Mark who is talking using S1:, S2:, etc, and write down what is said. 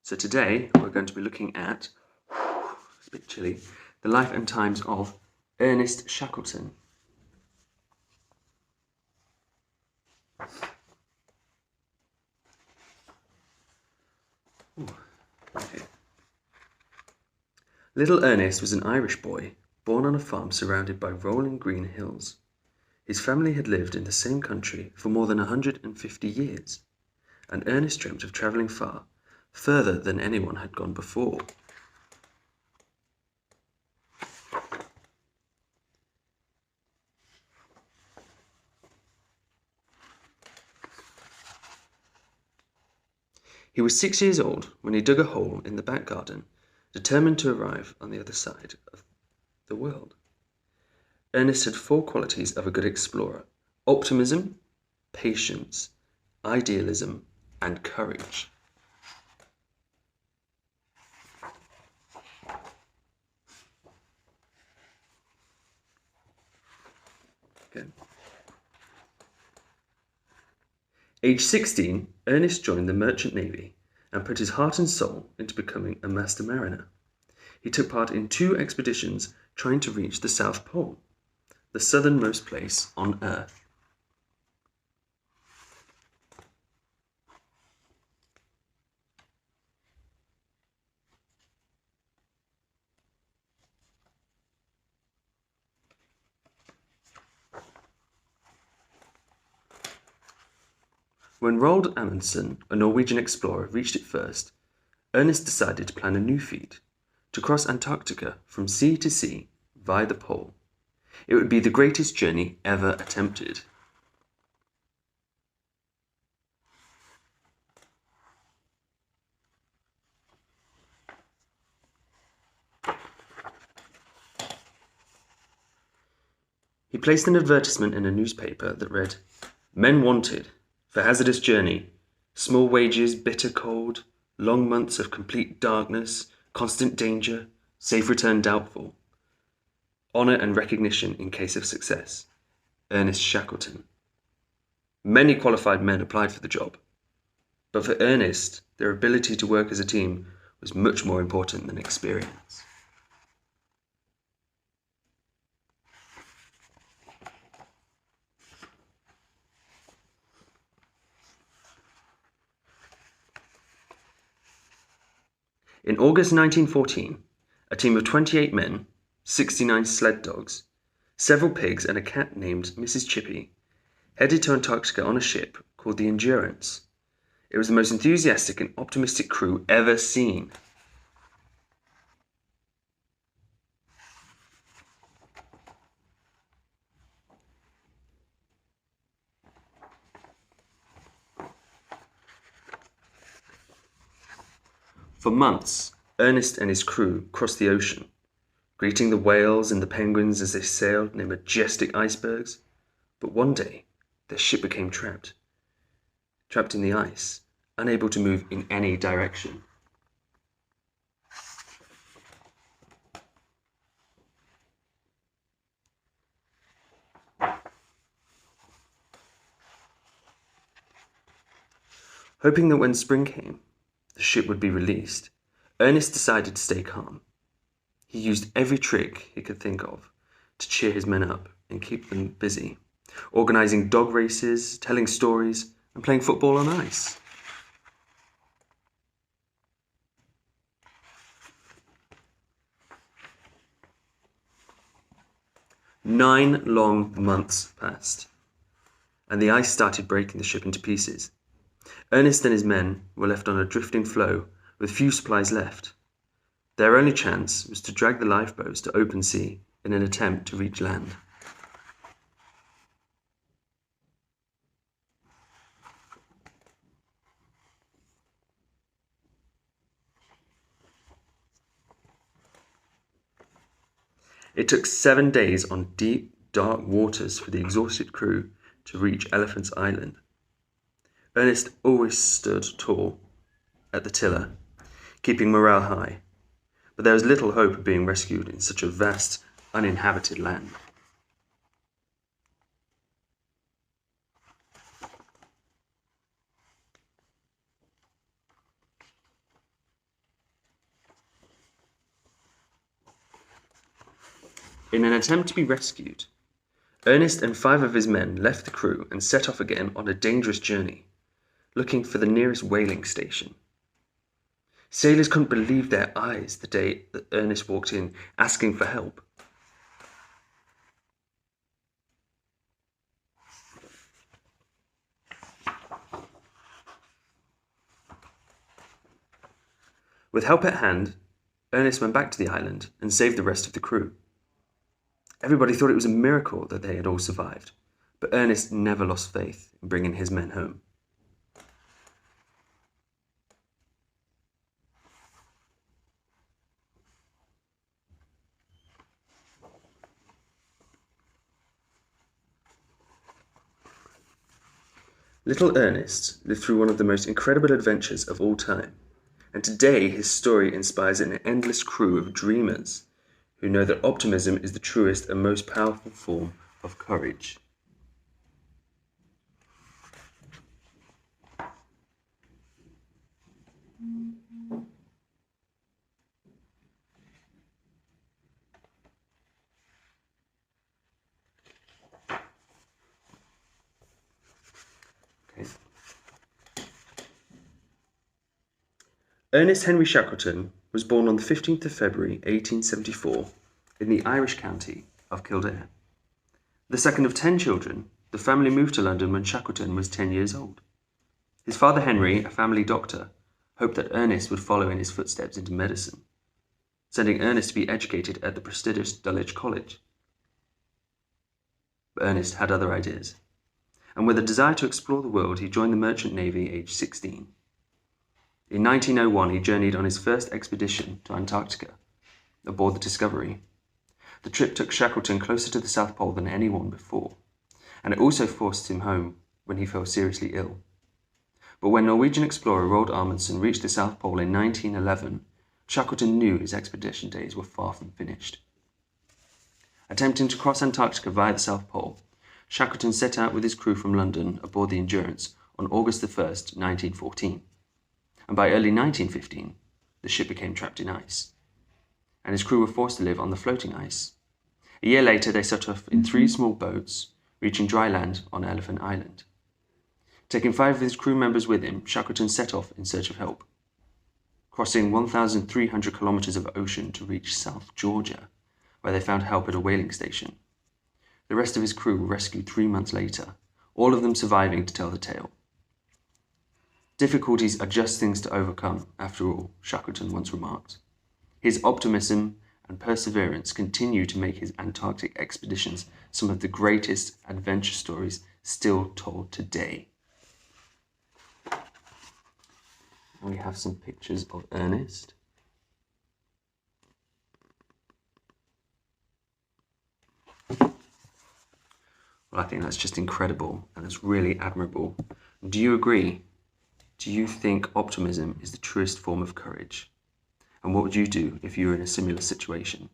S1: So today we're going to be looking at, it's a bit chilly, the life and times of Ernest Shackleton. Okay. Little Ernest was an Irish boy, born on a farm surrounded by rolling green hills. His family had lived in the same country for more than 150 years, and Ernest dreamt of travelling far, further than anyone had gone before. He was 6 years old when he dug a hole in the back garden, determined to arrive on the other side of the world. Ernest had 4 qualities of a good explorer: optimism, patience, idealism, and courage. Okay. Age 16, Ernest joined the merchant navy and put his heart and soul into becoming a master mariner. He took part in 2 expeditions trying to reach the South Pole, the southernmost place on Earth. When Roald Amundsen, a Norwegian explorer, reached it first, Ernest decided to plan a new feat: to cross Antarctica from sea to sea via the pole. It would be the greatest journey ever attempted. He placed an advertisement in a newspaper that read, "Men wanted for hazardous journey, small wages, bitter cold, long months of complete darkness, constant danger, safe return doubtful. Honour and recognition in case of success. Ernest Shackleton." Many qualified men applied for the job, but for Ernest, their ability to work as a team was much more important than experience. In August 1914, a team of 28 men, 69 sled dogs, several pigs, and a cat named Mrs. Chippy headed to Antarctica on a ship called the Endurance. It was the most enthusiastic and optimistic crew ever seen. For months, Ernest and his crew crossed the ocean, greeting the whales and the penguins as they sailed near majestic icebergs. But one day, their ship became trapped in the ice, unable to move in any direction. Hoping that when spring came, the ship would be released, Ernest decided to stay calm. He used every trick he could think of to cheer his men up and keep them busy, organizing dog races, telling stories, and playing football on ice. Nine long months passed, and the ice started breaking the ship into pieces. Ernest and his men were left on a drifting floe with few supplies left. Their only chance was to drag the lifeboats to open sea in an attempt to reach land. It took 7 days on deep, dark waters for the exhausted crew to reach Elephant's Island. Ernest always stood tall at the tiller, keeping morale high, but there was little hope of being rescued in such a vast, uninhabited land. In an attempt to be rescued, Ernest and 5 of his men left the crew and set off again on a dangerous journey, looking for the nearest whaling station. Sailors couldn't believe their eyes the day that Ernest walked in asking for help. With help at hand, Ernest went back to the island and saved the rest of the crew. Everybody thought it was a miracle that they had all survived, but Ernest never lost faith in bringing his men home. Little Ernest lived through one of the most incredible adventures of all time, and today his story inspires an endless crew of dreamers who know that optimism is the truest and most powerful form of courage. Okay. Ernest Henry Shackleton was born on the 15th of February 1874 in the Irish county of Kildare. The second of 10 children, the family moved to London when Shackleton was 10 years old. His father Henry, a family doctor, hoped that Ernest would follow in his footsteps into medicine, sending Ernest to be educated at the prestigious Dulwich College. But Ernest had other ideas, and with a desire to explore the world, he joined the Merchant Navy aged 16. In 1901, he journeyed on his first expedition to Antarctica, aboard the Discovery. The trip took Shackleton closer to the South Pole than anyone before, and it also forced him home when he fell seriously ill. But when Norwegian explorer Roald Amundsen reached the South Pole in 1911, Shackleton knew his expedition days were far from finished. Attempting to cross Antarctica via the South Pole, Shackleton set out with his crew from London aboard the Endurance on August 1st, 1914. And by early 1915, the ship became trapped in ice, and his crew were forced to live on the floating ice. A year later, they set off in 3 small boats, reaching dry land on Elephant Island. Taking 5 of his crew members with him, Shackleton set off in search of help, crossing 1,300 kilometers of ocean to reach South Georgia, where they found help at a whaling station. The rest of his crew were rescued 3 months later, all of them surviving to tell the tale. Difficulties are just things to overcome, after all, Shackleton once remarked. His optimism and perseverance continue to make his Antarctic expeditions some of the greatest adventure stories still told today. And we have some pictures of Ernest. Well, I think that's just incredible, and it's really admirable. Do you agree? Do you think optimism is the truest form of courage? And what would you do if you were in a similar situation?